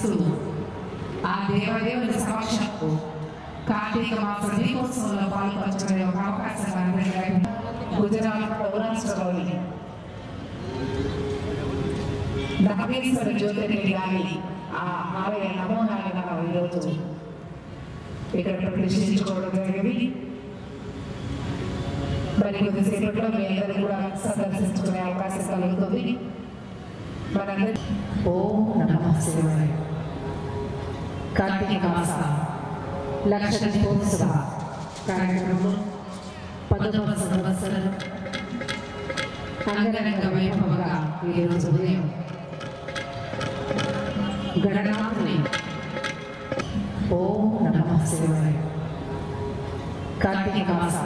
భక్తులు ఆ దేవదేవుని సమక్షంలో కార్తీక మాస దీపోత్సవంలో పాల్పంచుకునే ఒక అవకాశం గుజరాత్ పౌరాష్ట్రలోని నాగేశ్వర జ్యోతిర్లింగ గారి ఆ ఆలయ నమూనాలుగా ఈరోజు ఇక్కడ ప్రతిష్ఠించుకోవడం జరిగింది. మరి కొద్దిసేపట్లో మీ అందరూ కూడా సందర్శించుకునే అవకాశం కలుగుతుంది. మనందరి ఓం నమః శివాయ. కార్తీక మాస లక్ష దీపోత్సవ కార్యక్రమంలో 11వ సంవత్సరం అంగరంగ వైభవంగా ఈరోజు ఉదయం గణనాథుని ఓం నమః శివాయ. కార్తీక మాస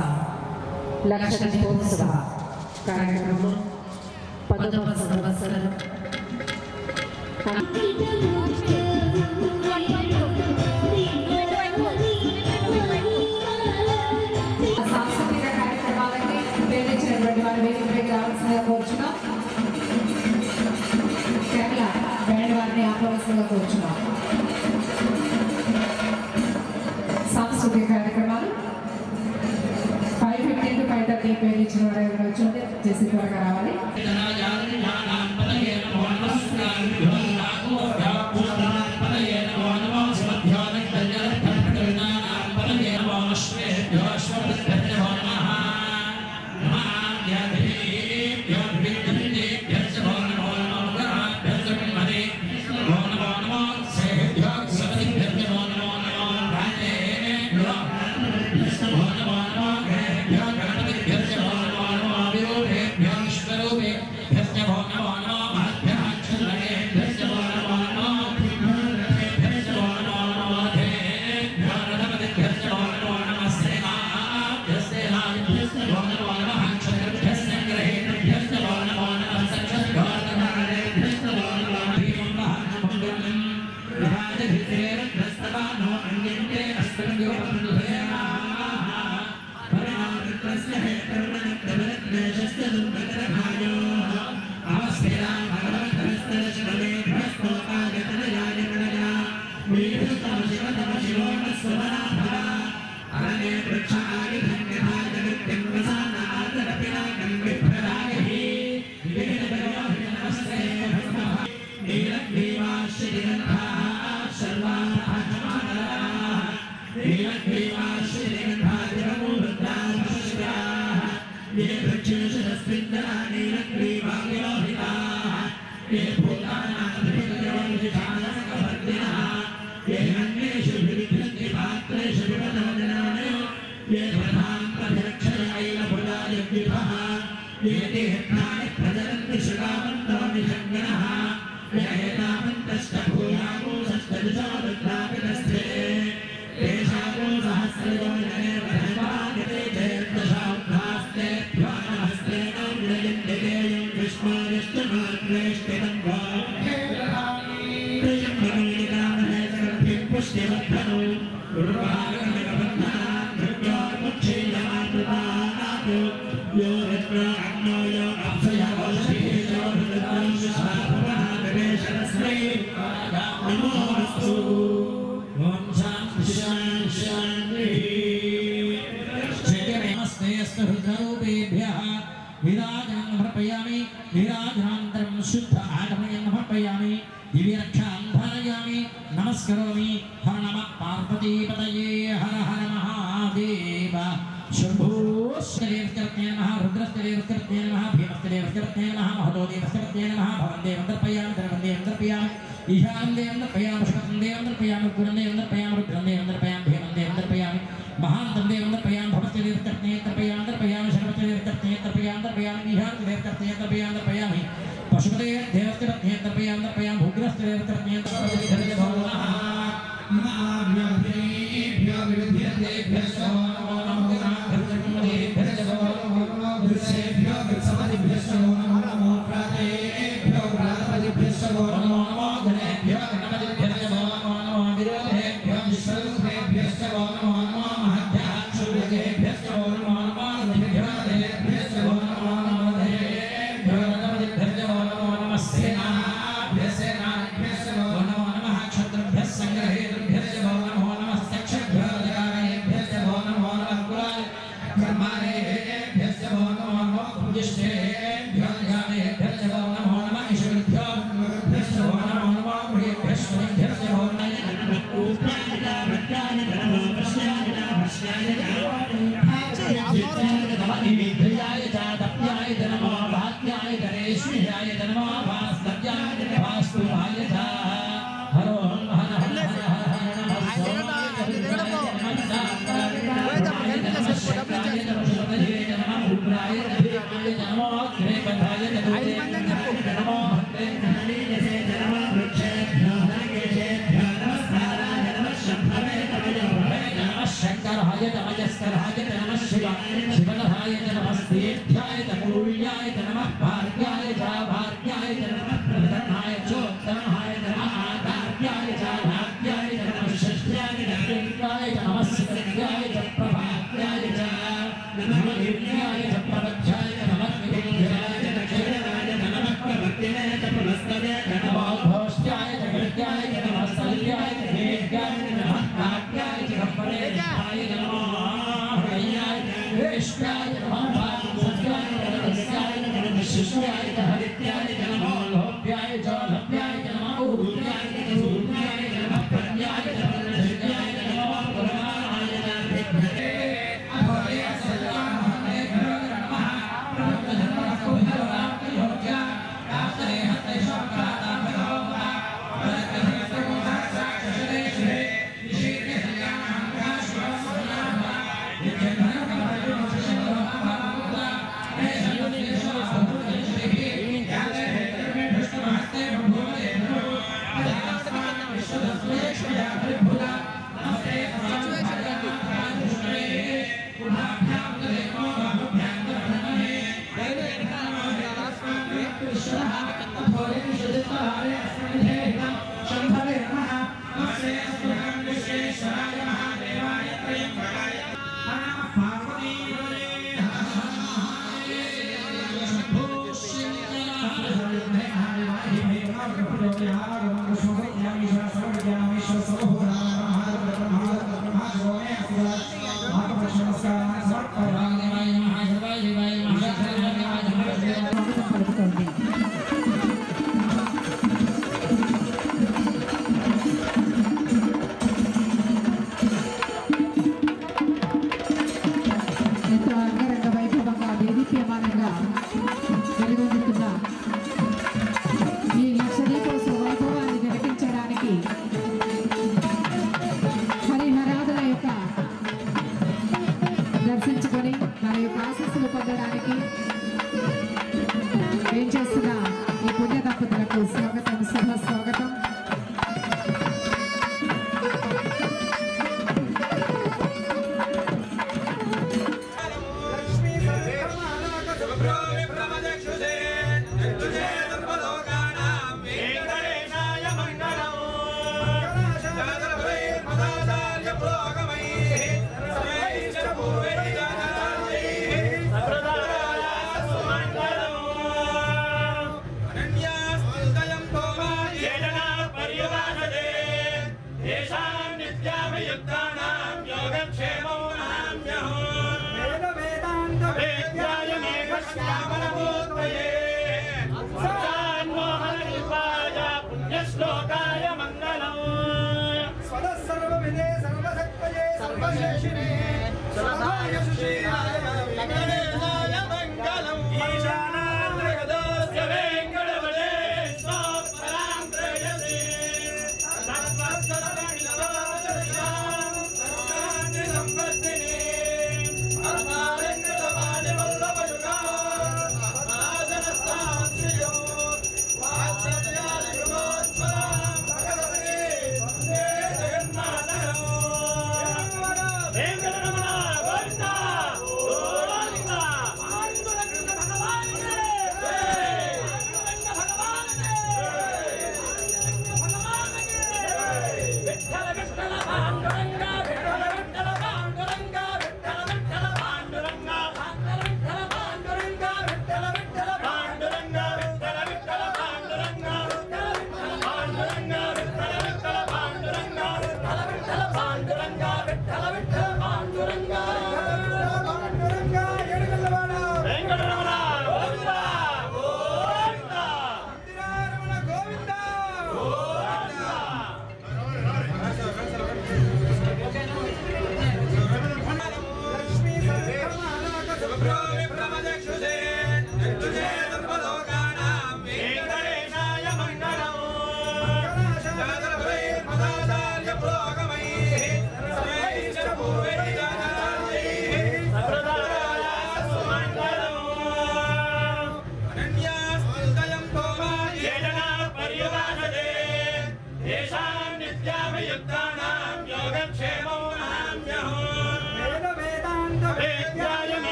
లక్ష దీపోత్సవ కార్యక్రమంలో 11వ సంవత్సరం సాంస్కృతిక కార్యక్రమాలకి ప్రేరించినటువంటి వారి వేదికపై రావాల్సిందిగా కోరుచున్నాం. కేరళ బ్యాండ్ వారిని ఆహ్వానిస్తుందిగా కోరుచున్నాం. సాంస్కృతిక కార్యక్రమాలు 5:15 to 5:30 ప్రేరించిన వారు ఎవరు వచ్చి చేసి త్వరగా రావాలి. नमस्करोमि हर नमः पार्वतीपतये हर हर महादेव शंभो श्रीदेवस्करत्ने नमः रुद्रस्करत्ने नमः भीमस्करत्ने नमः महतोदेवस्करत्ने नमः भवन्देवं दर्पयामि धर्मदेवं दर्पयामि ईशानं देवं दर्पयामि शुभं देवं दर्पयामि गुरुं देवं दर्पयामि रुद्रं देवं दर्पयामि भीमं देवं दर्पयामि महान्तं देवं दर्पयामि भवस्करत्ने दर्पयामि शर्वस्करत्ने दर्पयामि ईशानं देवस्करत्ने दर्पयामि पशुपते देवस्करत्ने दर्पयामि भूग्रस्करत्ने क्षत्र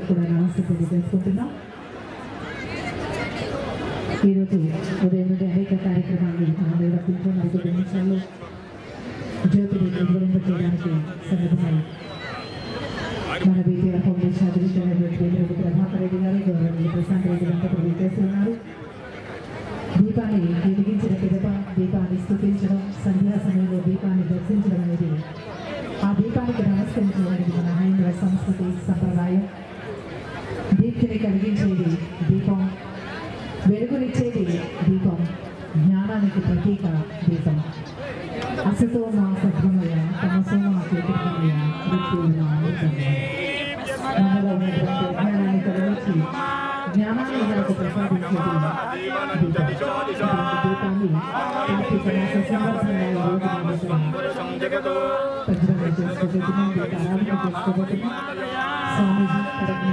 కూడా నమస్తే తెలియజేసుకుంటున్నాం. ఈరోజు ఉదయం నుండి అనేక కార్యక్రమాలు నిర్వహించడం 5 నిమిషాలు జ్యోతిని నిర్వహింప చేయడానికి సన్నద్ధమై మన బీపీఆర్ ఫౌండేషన్ అధినేత ప్రభాకర్ రెడ్డి గారు, గౌరవనీయులు ప్రశాంత్ రెడ్డి గారు తెలియజేస్తున్నారు. దీపాన్ని వెలిగించిన పిదప దీపాన్ని స్తుతించడం, సంధ్యా సమయంలో దీపాన్ని దర్శించడం అనేది ఆ దీపానికి నమస్కరించడానికి మన హైందవ సంస్కృతి సంప్రదాయం. దీప్తిని కలిగించేది దీపం, వెలుగునిచ్చేది దీపం, జ్ఞానానికి ప్రతీక దీపం. అసతో మా సద్గమయ తమసో మా జ్యోతిర్గమయ మనలో ఉన్నటువంటి జ్ఞానాన్ని కలిగించి జ్ఞానాన్ని మనకు ప్రసాదించేది దీపాన్ని ప్రజలను చేసుకోబోతున్నాం, ఆరాధన చేసుకోబోతున్నాం. స్వామీజీ కడప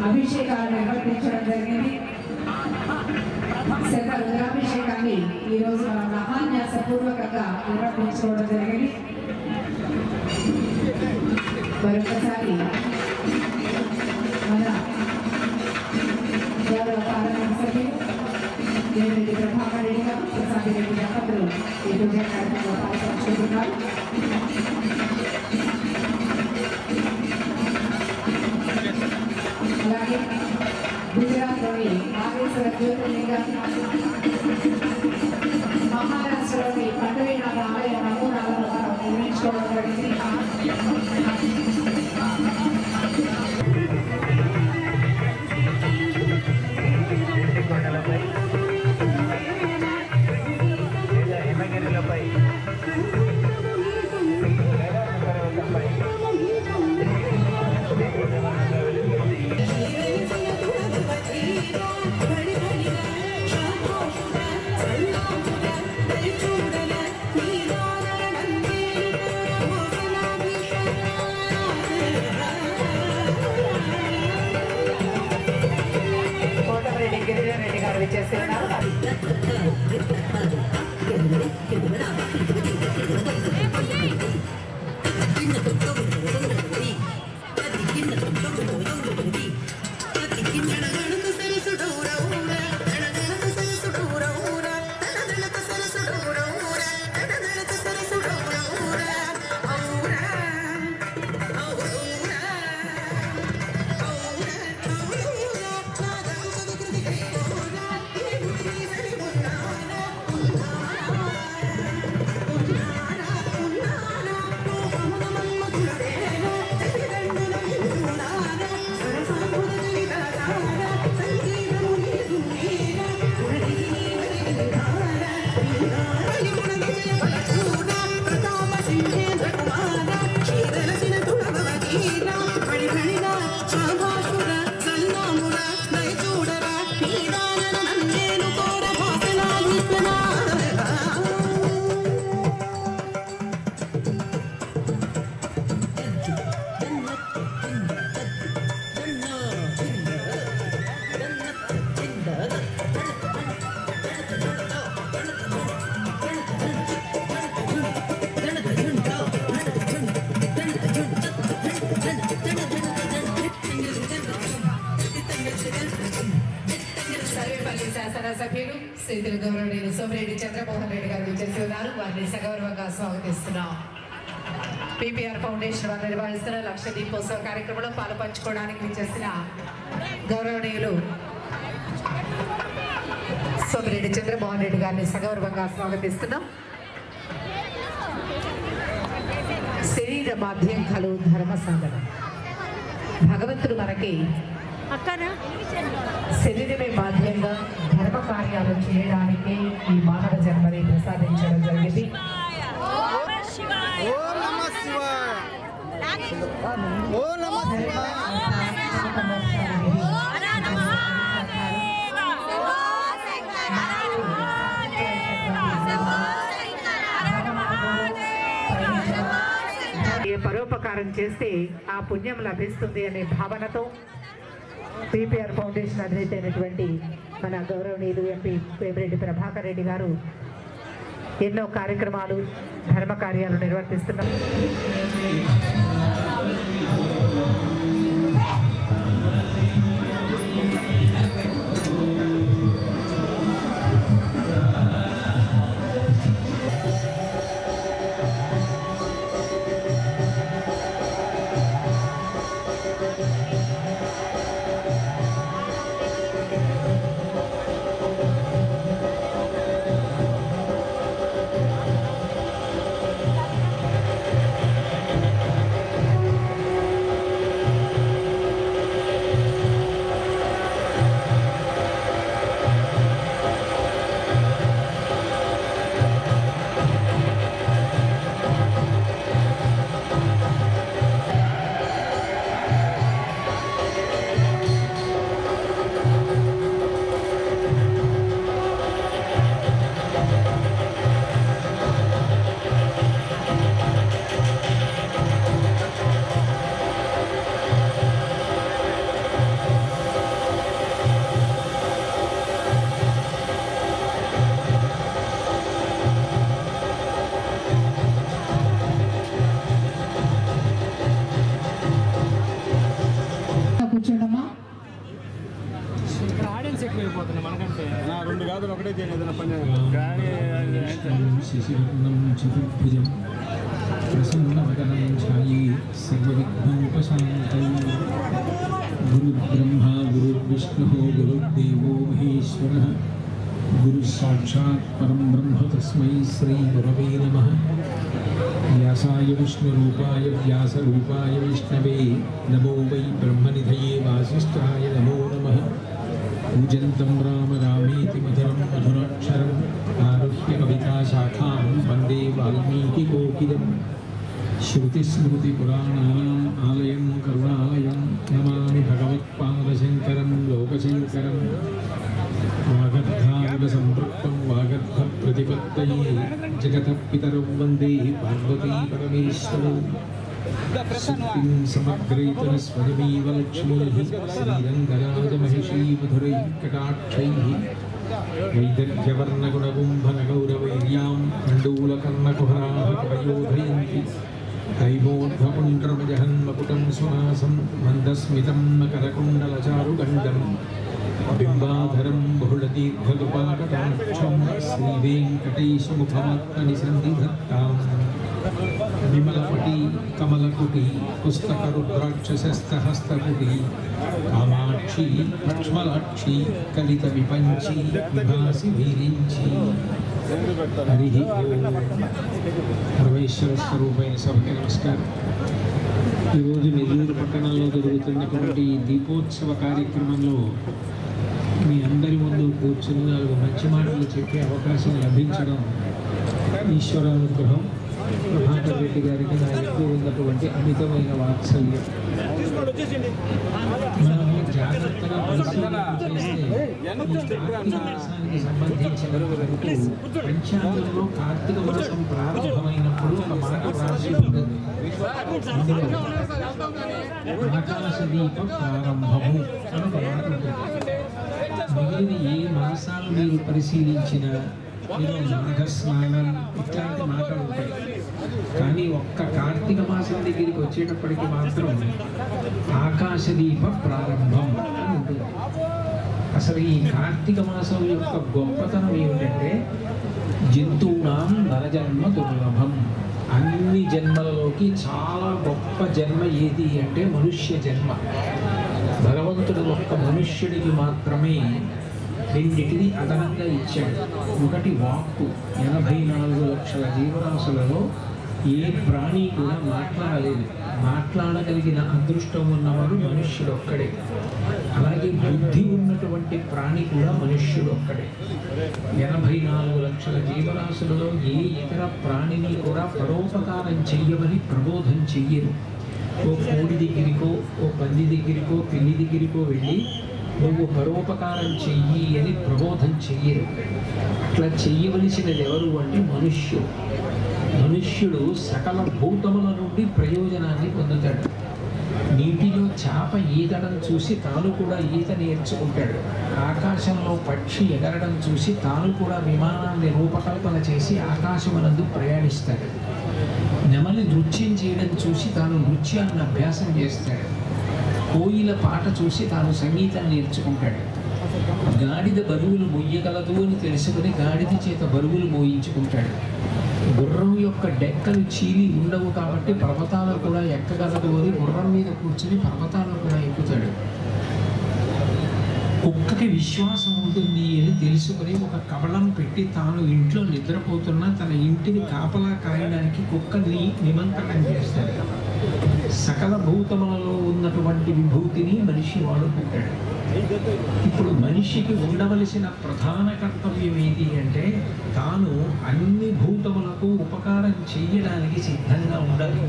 అభిషేకాలు నిర్వర్తించడం జరిగింది. శత రుద్రాభిషేకాన్ని ఈరోజు మనం మహాన్యాసపూర్వకంగా నిర్వర్తించుకోవడం జరిగింది. మరొకసారి మన గౌరవ పార్లమెంట్ సభ్యులు దేవిరెడ్డి ప్రభాకర్ రెడ్డి గారు, ప్రసాద్ రెడ్డి దంపతులు ఈ పూజ కార్యక్రమంలో పాల్పంచుకుంటున్నారు. అలాగే గుజరాత్లోని నాగేశ్వర జ్యోతిర్లింగం, మహారాష్ట్రలోని పండువేనాథ ఆలయ నమూనాలను మనం నిర్మించుకోవడం జరిగింది. గారు విచ్చేస్తున్నారు. సర్వేపల్లి శాసనసభ్యులు శ్రీతులు గౌరవనీయులు సోమిరెడ్డి చంద్రమోహన్ రెడ్డి గారు విచ్చేస్తున్నారు. వారిని సగౌరవంగా స్వాగతిస్తున్నాం. పీపీఆర్ ఫౌండేషన్ వారు నిర్వహిస్తున్న లక్ష దీపోత్సవ కార్యక్రమంలో పాలుపంచుకోవడానికి విచ్చేసిన గౌరవనీయులు సోమిరెడ్డి చంద్రమోహన్ రెడ్డి గారిని సగౌరవంగా స్వాగతిస్తున్నాం. శరీర మాధ్యం కలు ధర్మ సాధన. భగవంతుడు మనకి శరీరమే మాధ్యంగా ధర్మ కార్యాలు చేయడానికి ఈ మానవ జన్మని ప్రసాదించడం జరిగింది. పరోపకారం చేస్తే ఆ పుణ్యం లభిస్తుంది అనే భావనతో పీపీఆర్ ఫౌండేషన్ అధినేత అయినటువంటి మన గౌరవనీయులు ఎంపీ వేమిరెడ్డి ప్రభాకర్ రెడ్డి గారు ఎన్నో కార్యక్రమాలు ధర్మ కార్యాలు నిర్వర్తిస్తున్నారు. కూర్చోండమ్మా. రెండు కాదు ఒకటే ఏదైనా పని గురుబ్రహ్మ గురుర్విష్ణు గురుర్దేవో మహేశ్వరః గురు సాక్షాత్ పరం బ్రహ్మ తస్మై శ్రీ గురవే నమః. వ్యాసాయ విష్ణురూపాయ వ్యాసరూపాయ విష్ణవే నమో వై బ్రహ్మనిధయే వాసిష్ఠాయ నమో నమః. పూజంతం రామ రామేతి మధురం మధురాక్షరం ఆరుహ్య కవితా శాఖాం వందే వాల్మీకి కోకిలం. श्रुतिस्मृतिपुराणानाम् आलयं करुणालयं नमामि भगवत्पादशङ्करं लोकशङ्करं. वागर्धाविवसम्पृक्तं वागर्धप्रतिपत्तये जगतः पितरौ वन्दे पार्वती परमेश्वरौ. शक्तिं समग्रयितुः स्वयमेव लक्ष्मीः श्रीरङ्गराजमहिषी मधुरैः कटाक्षैः వైదగ్ధ్యవర్ణగుణగుంభనగౌరవైర్యాం కండూలకర్ణకుహరాः కవయోధయంతి దైవోర్ధ్వపుండ్రమజహన్మకుటం సునాసం మందస్మితం మకరకుండలచారుగండం బింబాధరం బహుళదీర్ఘదుపాకటాక్షం శ్రీవేంకటేశముఖమాత్మని సంధిధత్తాం విమలపటి కమలకుటి పుస్తకరుద్రాక్షసస్తహస్తకుటి కామాక్షి లక్ష్మలాక్షి కలిత విపంచి విభాసి వీరించి. హరి పరమేశ్వర స్వరూపైన సభకి నమస్కారం. ఈరోజు నెల్లూరు పట్టణంలో జరుగుతున్నటువంటి దీపోత్సవ కార్యక్రమంలో మీ అందరి ముందు కూర్చుని 4 మంచి మాటలు చెప్పే అవకాశం లభించడం ఈశ్వరానుగ్రహం. ప్రభాకర్ రెడ్డి గారికి నా ఎక్కువ ఉన్నటువంటి అమితమైన వాత్సల్యం. మనము జాగ్రత్తగా పరిశీలన చేస్తే కార్తీక మాసానికి సంబంధించిన వరకు పంచాంగంలో కార్తీక మాసం ప్రారంభమైనప్పుడు ఒక మాట రాసి ఉంటుంది. ఆకాశ దీప ప్రారంభము అని ఒక మాట ఉంటుంది. మిగిలిన ఏ మాసాలు మీరు పరిశీలించినా మాఘస్నానం ఇట్లాంటి మాటలు ఉంటాయి. కానీ ఒక్క కార్తీక మాసం దగ్గరికి వచ్చేటప్పటికి మాత్రం ఆకాశదీప ప్రారంభం అని ఉంటుంది. అసలు ఈ కార్తీక మాసం యొక్క గొప్పతనం ఏమిటంటే జంతువునాం నరజన్మ దుర్లభం. అన్ని జన్మలలోకి చాలా గొప్ప జన్మ ఏది అంటే మనుష్య జన్మ. భగవంతుడు ఒక్క మనుష్యుడికి మాత్రమే రెండిటిని అదనంగా ఇచ్చాడు. ఒకటి వాక్కు. 84 లక్షల జీవరాశులలో ఏ ప్రాణి కూడా మాట్లాడలేదు. మాట్లాడగలిగిన అదృష్టం ఉన్నవాడు మనుష్యుడు ఒక్కడే. అలాగే బుద్ధి ఉన్నటువంటి ప్రాణి కూడా మనుష్యుడు ఒక్కడే. 84 లక్షల జీవరాశులలో ఏ ఇతర ప్రాణిని కూడా పరోపకారం చెయ్యమని ప్రబోధం చెయ్యరు. ఓ కోడి దగ్గరికో, ఓ పంది దగ్గరికో, పిల్లి దగ్గరికో వెళ్ళి నువ్వు పరోపకారం చెయ్యి అని ప్రబోధం చెయ్యరు. అట్లా చెయ్యవలసినది ఎవరు అంటే మనుష్యుడు. మనుష్యుడు సకల భూతముల నుండి ప్రయోజనాన్ని పొందుతాడు. నీటిలో చేప ఈదడం చూసి తాను కూడా ఈత నేర్చుకుంటాడు. ఆకాశంలో పక్షి ఎగరడం చూసి తాను కూడా విమానాన్ని రూపకల్పన చేసి ఆకాశమునందు ప్రయాణిస్తాడు. నెమలి నృత్యం చేయడం చూసి తాను నృత్యాన్ని అభ్యాసం చేస్తాడు. కోయిల పాట చూసి తాను సంగీతం నేర్చుకుంటాడు. గాడిద బరువులు మొయ్యగలదు అని తెలుసుకుని గాడిద చేత బరువులు మోయించుకుంటాడు. గుర్రం యొక్క డెక్కలు చీలి ఉండవు కాబట్టి పర్వతాలు కూడా ఎక్కగలదు అని గుర్రం మీద కూర్చుని పర్వతాలు కూడా ఎక్కుతాడు. కుక్కకి విశ్వాసం ఉంటుంది అని తెలుసుకుని ఒక కవళం పెట్టి తాను ఇంట్లో నిద్రపోతున్నా తన ఇంటిని కాపలా కాయడానికి కుక్కని నిమంత్రణం చేస్తాడు. సకల భూతములలో ఉన్నటువంటి విభూతిని మనిషి వాడుకుంటాడు. ఇప్పుడు మనిషికి ఉండవలసిన ప్రధాన కర్తవ్యం ఏంటి అంటే తాను అన్ని భూతములకు ఉపకారం చేయడానికి సిద్ధంగా ఉండాలి.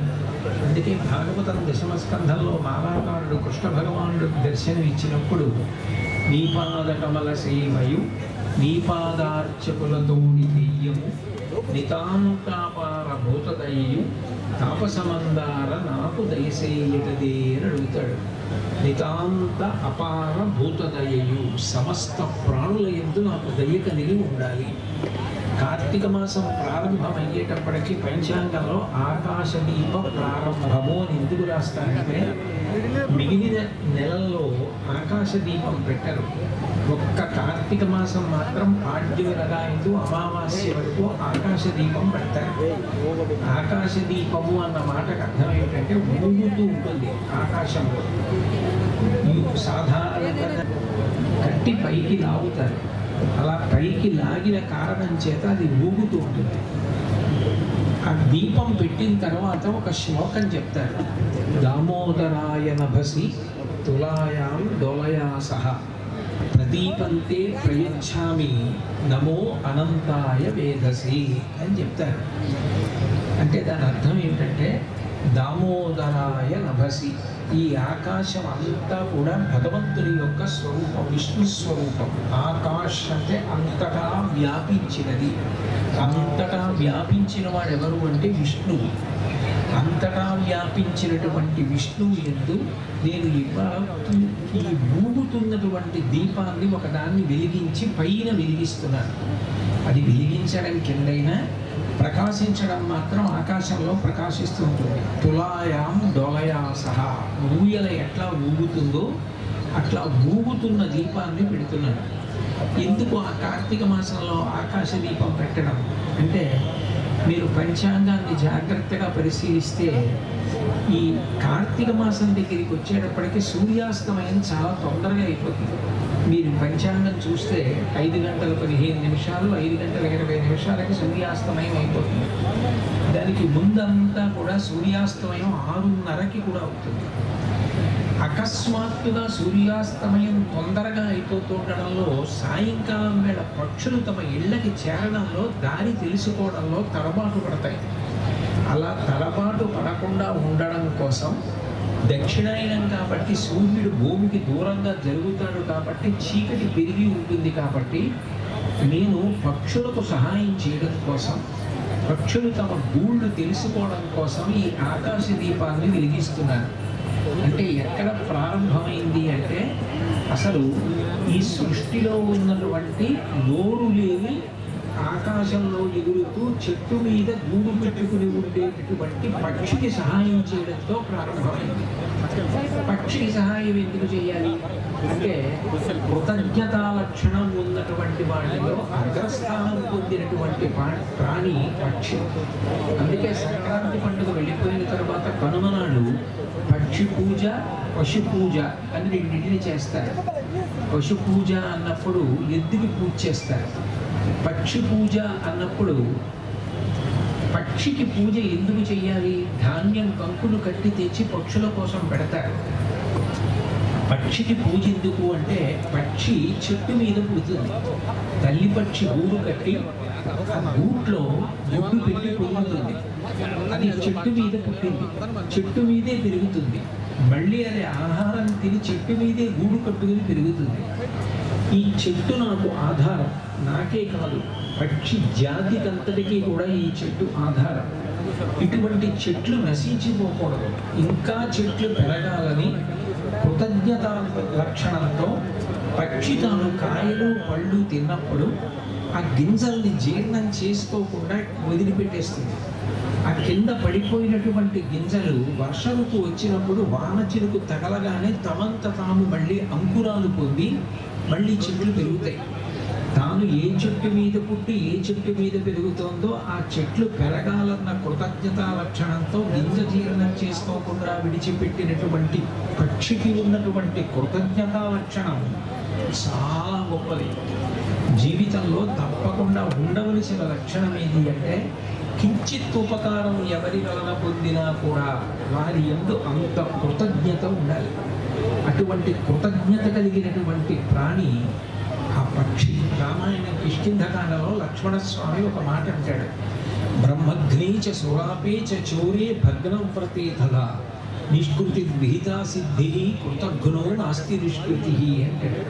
అందుకే భాగవతం 10వ స్కంధంలో మాలాకారుడు కృష్ణ భగవానుడు దర్శనం ఇచ్చినప్పుడు నీపాద కమల సేవయు నీపాదార్చకులతోని దెయ్యము నితాంతాపార భూతదయ్యు తాపసమందార నాకు దయసేయటదే అని అడుగుతాడు. నితాంత అపార భూతదయయు సమస్త ప్రాణుల యందు నాకు దయ కలిగి ఉండాలి. కార్తీక మాసం ప్రారంభమయ్యేటప్పటికీ పంచాంగంలో ఆకాశదీప ప్రారంభము అని ఎందుకు రాస్తారంటే మిగిలిన నెలల్లో ఆకాశదీపం పెట్టరు. ఒక్క కార్తీక మాసం మాత్రం పాడ్యరగాయలు అమావాస్య వరకు ఆకాశదీపం పెడతారు. ఆకాశదీపము అన్న మాటకు అర్థం ఏంటంటే ఊగుతూ ఉంటుంది ఆకాశంలో. సాధారణంగా కట్టి పైకి లాగుతారు. అలా పైకి లాగిన కారణం చేత అది ఊగుతూ ఉంటుంది. ఆ దీపం పెట్టిన తర్వాత ఒక శ్లోకం చెప్తారు. దామోదరాయ నభసి తులాయాం దోలయా సహ ప్రదీపంతే ప్రయచ్ఛామి నమో అనంతాయ వేదసి అని చెప్తారు. అంటే దాని అర్థం ఏంటంటే దామోదరాయ నభసి, ఈ ఆకాశం అంతా కూడా భగవంతుని యొక్క స్వరూపం, విష్ణు స్వరూపం. ఆకాశ్ అంటే అంతటా వ్యాపించినది. అంతటా వ్యాపించిన వాడు ఎవరు అంటే విష్ణువు. అంతటా వ్యాపించినటువంటి విష్ణువు యందు నేను ఇవాళ ఈ ఊగుతున్నటువంటి దీపాన్ని ఒకదాన్ని వెలిగించి పైన వెలిగిస్తున్నాను. అది వెలిగించడం కిందైనా ప్రకాశించడం మాత్రం ఆకాశంలో ప్రకాశిస్తూ ఉంటుంది. తులాయాం డోలయా సహా, ఊయల ఎట్లా ఊగుతుందో అట్లా ఊగుతున్న దీపాన్ని పెడుతున్నాను. ఎందుకు ఆ కార్తీక మాసంలో ఆకాశ దీపం పెట్టడం అంటే, మీరు పంచాంగాన్ని జాగ్రత్తగా పరిశీలిస్తే ఈ కార్తీక మాసం దగ్గరికి వచ్చేటప్పటికి సూర్యాస్తమయం చాలా తొందరగా అయిపోతుంది. మీరు పంచాంగం చూస్తే 5 గంటల 15 నిమిషాలు, 5 గంటల 20 నిమిషాలకి సూర్యాస్తమయం అయిపోతుంది. దానికి ముందంతా కూడా సూర్యాస్తమయం 6:30కి కూడా అవుతుంది. అకస్మాత్తుగా సూర్యాస్తమయం తొందరగా అయిపోతుండడంలో సాయంకాలం వేళ పక్షులు తమ ఇళ్ళకి చేరడంలో దారి తెలుసుకోవడంలో తడబాటు పడతాయి. అలా తడబాటు పడకుండా ఉండడం కోసం దక్షిణాయనం కాబట్టి సూర్యుడు భూమికి దూరంగా జరుగుతాడు కాబట్టి చీకటి పెరిగి ఉంటుంది. కాబట్టి నేను పక్షులకు సహాయం చేయడం కోసం, పక్షులు తమ గూళ్ళు తెలుసుకోవడం కోసం ఈ ఆకాశ దీపాన్ని వెలిగిస్తున్నాను. అంటే ఎక్కడ ప్రారంభమైంది అంటే, అసలు ఈ సృష్టిలో ఉన్నటువంటి నోరు లేని ఆకాశంలో ఎగురుతూ చెట్టు మీద గూడు పెట్టుకుని ఉండేటటువంటి పక్షికి సహాయం చేయడంతో ప్రారంభమైంది. పక్షికి సహాయం ఎందుకు చేయాలి అంటే, కృతజ్ఞతా లక్షణం ఉన్నటువంటి వాటిలో అగ్రస్థానం పొందినటువంటి ప్రాణి పక్షి. అందుకే సంక్రాంతి పండుగ వెళ్ళిపోయిన తర్వాత కనుమనాడు పక్షి పూజ, పశు పూజ అని రెండింటిని చేస్తారు. పశు పూజ అన్నప్పుడు ఎద్దుకి పూజ చేస్తారు. పక్షి పూజ అన్నప్పుడు పక్షికి పూజ ఎందుకు చెయ్యాలి? ధాన్యం కంకులు కట్టి తెచ్చి పక్షుల కోసం పెడతారు. పక్షికి పూజ ఎందుకు అంటే, పక్షి చెట్టు మీద పుడుతుంది. తల్లి పక్షి గూడు కట్టి ఆ గూట్లో గుడ్డు పెట్టి పొందుతుంది. అది చెట్టు మీద పుట్టింది, చెట్టు మీదే పెరుగుతుంది. మళ్ళీ అది ఆహారం తిని చెట్టు మీదే గూడు కట్టుకుని పెరుగుతుంది. ఈ చెట్టు నాకు ఆధారం, నాకే కాదు పక్షి జాతికంతటికీ కూడా ఈ చెట్టు ఆధారం. ఇటువంటి చెట్లు నశించిపోకూడదు, ఇంకా చెట్లు పెరగాలని కృతజ్ఞత లక్షణంతో పక్షి తాను కాయలు పళ్ళు తిన్నప్పుడు ఆ గింజల్ని జీర్ణం చేసుకోకుండా వదిలిపెట్టేస్తుంది. ఆ కింద పడిపోయినటువంటి గింజలు వర్ష ఋతువు వచ్చినప్పుడు వాన చినుకు తగలగానే తమంత తాము మళ్ళీ అంకురాలు పొంది మళ్ళీ చెట్లు పెరుగుతాయి. తాను ఏ చెట్టు మీద పుట్టి ఏ చెట్టు మీద పెరుగుతోందో ఆ చెట్లు పెరగాలన్న కృతజ్ఞతా లక్షణంతో గింజ జీర్ణం చేసుకోకుండా విడిచిపెట్టినటువంటి పక్షికి ఉన్నటువంటి కృతజ్ఞతా లక్షణం చాలా గొప్పది. జీవితంలో తప్పకుండా ఉండవలసిన లక్షణం ఏంటి అంటే, కించిత్ ఉపకారం ఎవరి వలన పొందినా కూడా వారి యందు అంత కృతజ్ఞత ఉండాలి. అటువంటి కృతజ్ఞత కలిగినటువంటి ప్రాణి ఆ పక్షి. రామాయణ కిష్కింధకాండలో లక్ష్మణస్వామి ఒక మాట అంటాడు, బ్రహ్మగ్నే చ సురాపే చ చోరే భగ్నం ప్రతీతల నిష్కృతి విహితా సిద్ధి కృతజ్ఞో నాస్తి నిష్కృతి అంటాడు.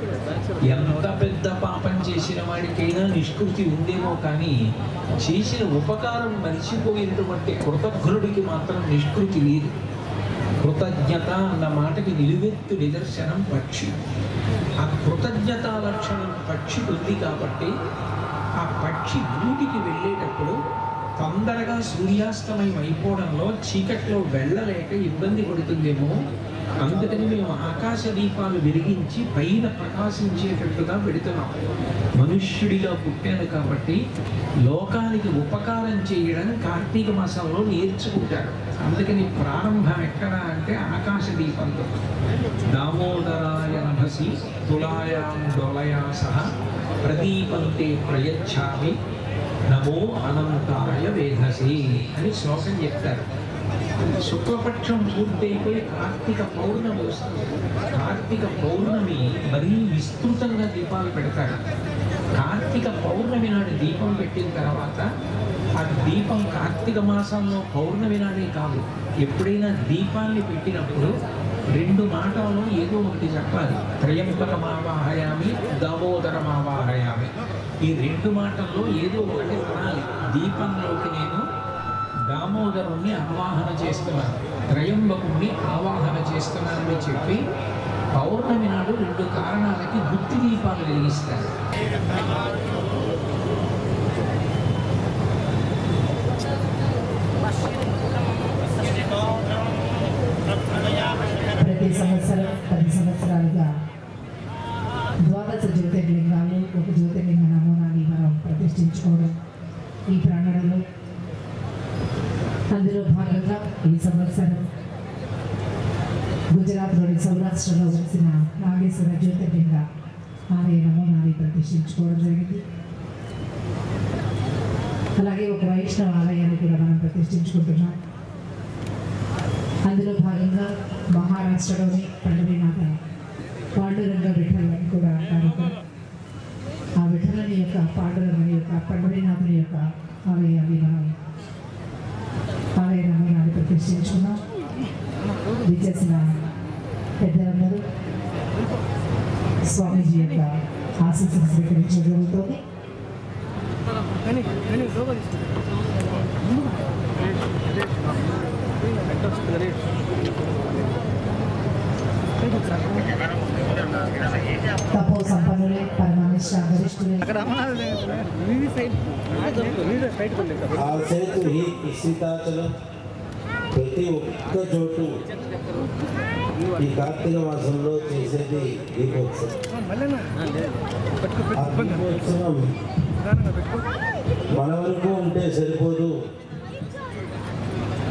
ఎంత పెద్ద పాపం చేసిన వాడికైనా నిష్కృతి ఉందేమో కానీ చేసిన ఉపకారం మరిచిపోయినటువంటి కృతజ్ఞుడికి మాత్రం నిష్కృతి లేదు. కృతజ్ఞత అన్న మాటకి నిలువెత్తు నిదర్శనం పక్షి. ఆ కృతజ్ఞతా లక్షణం పక్షికి ఉంది కాబట్టి ఆ పక్షి గూటికి వెళ్ళేటప్పుడు తొందరగా సూర్యాస్తమయం అయిపోవడంలో చీకట్లో వెళ్ళలేక ఇబ్బంది పడుతుందేమో, అందుకని మేము ఆకాశ దీపాలు వెలిగించి పైన ప్రకాశించేటట్టుగా పెడుతున్నాం. మనుష్యుడిగా పుట్టాను కాబట్టి లోకానికి ఉపకారం చేయడం కార్తీక మాసంలో నేర్చుకుంటారు. అందుకని ప్రారంభం ఎక్కడ అంటే ఆకాశ దీపంతో. దామోదరాయ నభసి తులాయాం డోలయా సహ ప్రదీపంతే ప్రయచ్ఛామి నమో అనంతాయ వేధసి అని శ్లోకం చెప్తారు. శుక్లపక్షం పూర్తయిపోయి కార్తీక పౌర్ణమి వస్తుంది. కార్తీక పౌర్ణమి మరీ విస్తృతంగా దీపాలు పెడతారు. కార్తీక పౌర్ణమి నాడు దీపం పెట్టిన తర్వాత ఆ దీపం కార్తీక మాసంలో పౌర్ణమి నాడే కాదు, ఎప్పుడైనా దీపాన్ని పెట్టినప్పుడు 2 మాటల్లో ఏదో ఒకటి చెప్పాలి. త్రయంబకమావాహయామి, దామోదరమావాహయామి. ఈ 2 మాటల్లో ఏదో ఒకటి అనాలి. దీపంలోకి నేను దామోదరుణ్ణి ఆవాహన చేస్తున్నారు, త్రయంబకుణ్ణి ఆవాహన చేస్తున్నారని చెప్పి పౌర్ణమి నాడు 2 కారణాలకి గుత్తి దీపాలు వెలిగిస్తారు. ప్రతి సంవత్సరం 10 సంవత్సరాలుగా ద్వాదశ జ్యోతిర్లింగాలు ఒక జ్యోతిర్లింగ నమూనాని మనం ప్రతిష్ఠించుకోవడం ఈ ప్రాంగణంలో. అందులో భాగంగా ఈ సంవత్సరం గుజరాత్లోని సౌరాష్ట్రలో వచ్చిన నాగేశ్వర జ్యోతిర్లింగ ఆలయ నమూనాని ప్రతిష్ఠించుకోవడం జరిగింది. అలాగే ఒక వైష్ణవ ఆలయాన్ని కూడా మనం ప్రతిష్ఠించుకుంటున్నాం. అందులో భాగంగా మహారాష్ట్రలోని పండరీనాథ పాండురంగ విఠలని కూడా అంటారు. ఆ విఠలని యొక్క పాండురంగని యొక్క పండరీనాథుని యొక్క ఆలయాన్ని మనం ఆలయ నమూనాన్ని ప్రతిష్ఠించుకున్నాం. విచ్చేసిన పెద్దలందరూ స్వామీజీ యొక్క ఆశీస్సులు స్వీకరించడం జరుగుతుంది. తపో సంపన్నులే, పరమానిష్ట గరిష్ఠులే. ప్రతి ఒక్క చోటు ఈ కార్తీక మాసంలో చేసేది దీపోత్సవం. ఆ దీపోత్సవం మన వరకు ఉంటే సరిపోదు,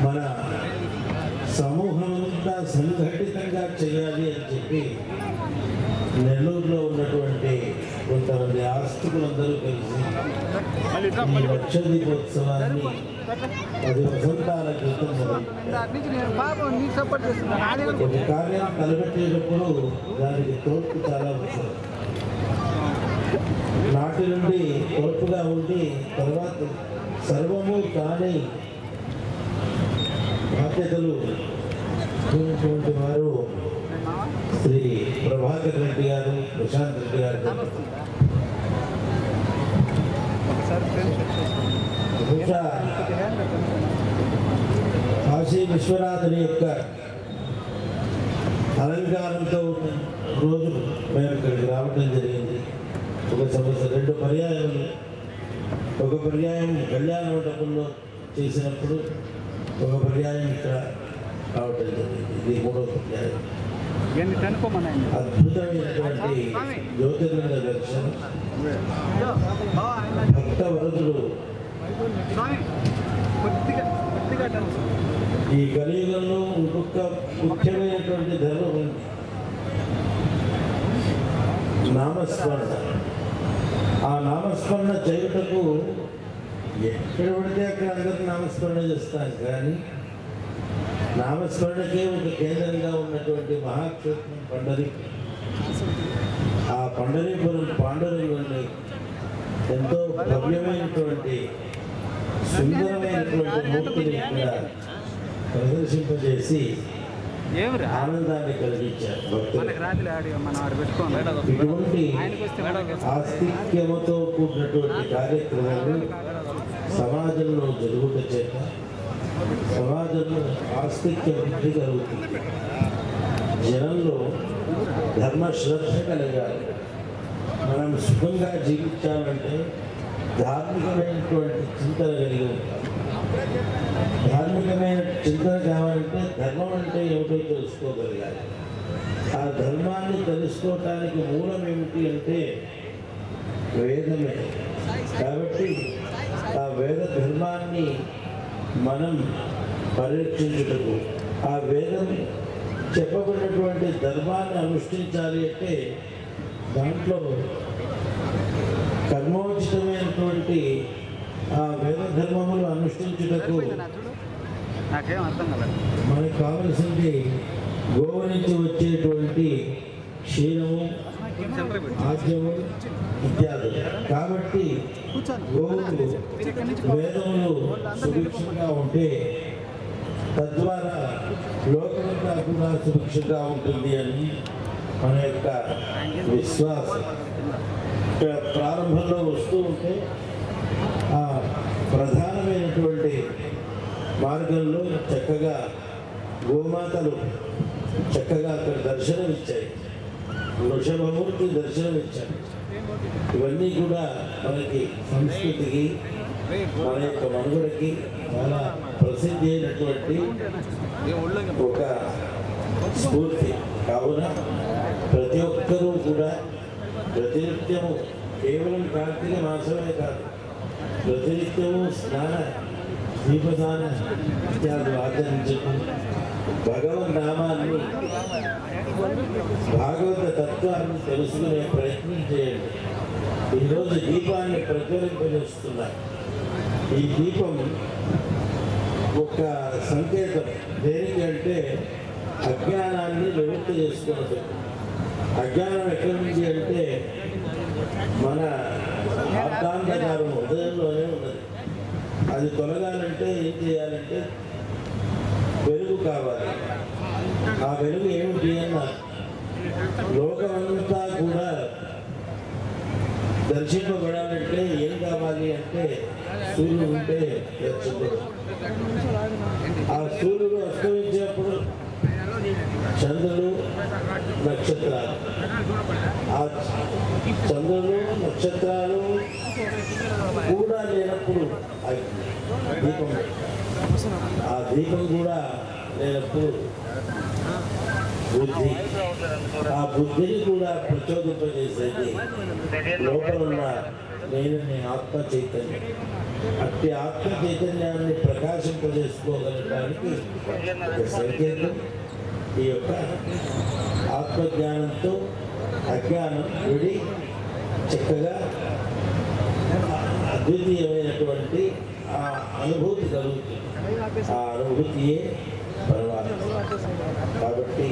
మన సమూహంగా సంఘటితంగా చేయాలి అని చెప్పి నెల్లూరులో ఉన్నటువంటి కొంతమంది ఆస్తికులందరూ కలిసి ఈ లక్ష దీపోత్సవాన్ని 10 వసంతాల క్రితం ఒక కార్యం తలపెట్టేటప్పుడు దానికి తోడ్పు చాలా అవసరం. నాటి నుండి తోడ్పుగా ఉండి తర్వాత సర్వము కాని బాధ్యతలు ఉన్నటువంటి వారు శ్రీ ప్రభాకర్ రెడ్డి గారు, ప్రశాంత్ రెడ్డి గారు. బహుశా కాశీ విశ్వనాథుని యొక్క అలంకారంతో రోజు మేము ఇక్కడికి రావడం జరిగింది. ఒక సంవత్సరం 2 పర్యాయాలు. ఒక పర్యాయం కళ్యాణ మండపంలో చేసినప్పుడు, ఒక పర్యాయం ఇక్కడ రావటం జరిగింది. ఇది 3వ పర్యాయం. అద్భుతమైనటువంటి జ్యోతిర్లింగ దర్శనం. భక్త వరదులు ఈ కలియుగంలో ఇంకొక ముఖ్యమైనటువంటి ధర్మం ఉంది, నామస్మరణ. ఆ నామస్మరణ చేయుటకు ఎక్కడ పడితే అక్కడ అందరికీ నామస్మరణ చేస్తాం, కానీ నామస్మరణకే ఒక కేంద్రంగా ఉన్నటువంటి మహాక్షేత్రం పండరీపురం. ఆ పండరీపురం పాండురంగుని ఎంతో భవ్యమైనటువంటి సుందరమైనటువంటి మూర్తిని ఇక్కడ ప్రదర్శింపజేసి ఆనందాన్ని కలిగించారు భక్తులు. ఇటువంటి ఆస్తిక్యమతో కూడినటువంటి కార్యక్రమాలు సమాజంలో జరుగుట చేత సమాజంలో ఆస్తిక్య వృద్ధి కలుగుతుంది. జనంలో ధర్మశ్రద్ధ కలగాలి. మనం సుఖంగా జీవించాలంటే ధార్మికమైనటువంటి చింతన కలిగి ఉంటాం. ధార్మికమైన చింతన కావాలంటే ధర్మం అంటే ఏమిటో తెలుసుకోగలగాలి. ఆ ధర్మాన్ని తెలుసుకోవటానికి మూలం ఏమిటి అంటే వేదమే. కాబట్టి ఆ వేద ధర్మాన్ని మనం పరిరక్షించుటకు, ఆ వేదం చెప్పబడినటువంటి ధర్మాన్ని అనుష్ఠించాలి అంటే దాంట్లో కర్మోచితమైనటువంటి ఆ వేద ధర్మములు అనుష్ఠించుటకు మనకు కావలసింది గోవు నుంచి వచ్చేటువంటి క్షీరము, ఆద్యము ఇత్యాది. కాబట్టి గోవులు వేదములు సుభిక్షంగా ఉంటే తద్వారా లోకమంతా కూడా సుభిక్షంగా ఉంటుంది అని మన యొక్క విశ్వాసం. ప్రారంభంలో వస్తూ ఉంటే ఆ ప్రధానమైనటువంటి మార్గంలో చక్కగా గోమాతలు చక్కగా అక్కడ దర్శనమిచ్చాయి, వృషభమూర్తి దర్శనమిచ్చారు. ఇవన్నీ కూడా మనకి సంస్కృతికి, మన యొక్క మనుగడకి చాలా ప్రసిద్ధి అయినటువంటి ఒక స్ఫూర్తి. కావున ప్రతి ఒక్కరూ కూడా ప్రతినిత్యము కేవలం కార్తీక మాసమే కాదు, ప్రతినిత్యము స్నాన దీపదాన ఇత్యాదులు ఆచరించడం, భగవన్ నామాన్ని భాగవత తత్వాన్ని తెలుసుకునే ప్రయత్నం చేయండి. ఈరోజు దీపాన్ని ప్రజ్వలింపజేస్తున్నారు. ఈ దీపం ఒక సంకేతం దేనికి అంటే అజ్ఞానాన్ని నివృత్తి చేసుకోవడం. అజ్ఞానం ఎక్కడి నుంచి అంటే మన ఆర్థాంతకారం హృదయంలోనే ఉన్నది. అది తొలగాలంటే ఏం చేయాలంటే వెలుగు కావాలి. ఆ వెలుగు ఏమిటి అన్నారు, లోకమంతా కూడా దర్శింపబడాలంటే ఏం కావాలి అంటే సూర్యుడు ఉంటే దర్శించదు. ఆ సూర్యుడు అస్తమించినప్పుడు చంద్రుడు నక్షత్రాలు, ఆ చంద్రుడు నక్షత్రాలు కూడా లేనప్పుడు దీపం, ఆ దీపం కూడా లేనప్పుడు బుద్ధి, ఆ బుద్ధిని కూడా ప్రచోదింపజేసేది లోపల ఉన్న నేను ఆత్మ చైతన్యం. అట్టి ఆత్మ చైతన్యాన్ని ప్రకాశింపజేసుకోగలడానికి ఒక సంకేతం ఈ యొక్క ఆత్మజ్ఞానంతో అజ్ఞానం విడి చక్కగా అద్వితీయమైనటువంటి ఆ అనుభూతి కలుగుతుంది. ఆ అనుభూతియే పరమాత్మ. కాబట్టి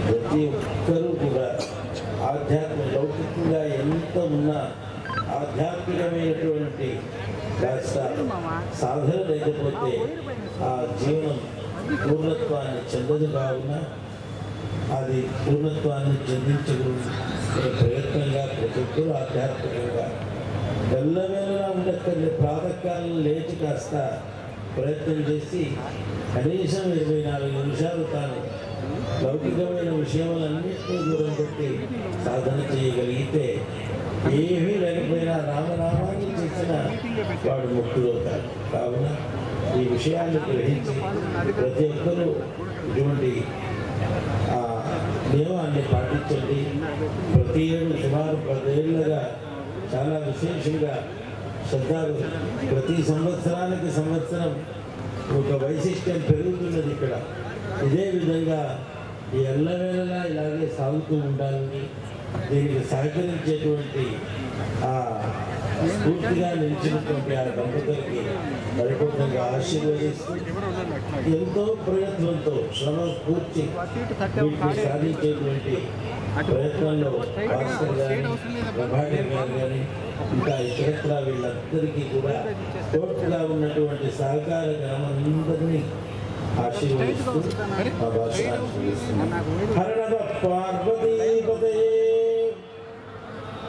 ప్రతి ఒక్కరూ కూడా లౌకికంగా ఎంత ఉన్నా ఆధ్యాత్మికమైనటువంటి కాస్త సాధన లేకపోతే ఆ జీవనం పూర్ణత్వాన్ని చెందదు. కావున అది పూర్ణత్వాన్ని చెందించుకునే ప్రయత్నంగా ప్రతి ఒక్కరూ ఆధ్యాత్మికంగా వెళ్ళవేళలా ఉండక్కర్లే. ప్రాతకాలం లేచి కాస్త ప్రయత్నం చేసి కనీసం 24 నిమిషాలు తాను లౌకికమైన విషయములన్నింటినీ దూరం పెట్టి సాధన చేయగలిగితే ఏమీ లేకపోయినా రామనామాన్ని చేసిన వాడు ముక్తులవుతాడు. కావున ఈ విషయాన్ని గ్రహించి ప్రతి ఒక్కరూ ఇటువంటి నియమాన్ని పాటించండి. ప్రతి ఏడు సుమారు 10 ఏళ్ళుగా చాలా విశేషంగా శ్రద్ధలు ప్రతి సంవత్సరానికి సంవత్సరం ఒక వైశిష్ట్యం పెరుగుతున్నది ఇక్కడ. ఇదే విధంగా ఈ ఎల్లవేళలా ఇలాగే సాగుతూ ఉండాలని దీనికి సహకరించేటువంటి ఆ స్ఫూర్తిగా నిలిచినటువంటి ఆ దంపతులకి పరిపూర్ణంగా ఆశీర్వదిస్తూ ఎంతో ప్రయత్నంతో శ్రమ పూర్తి వీటిని సాధించేటువంటి ప్రయత్నంలో భాస్కర్ గారి, ప్రభాకర్ గారు కానీ ఇంకా ఇతరత్ర వీళ్ళందరికీ కూడా తోడుగా ఉన్నటువంటి సహకార గ్రామందరినీ ఆశీర్వదిస్తూ మా భాష ఆశీర్వదిస్తున్నాం. హర నమ పార్వతీ పతయే.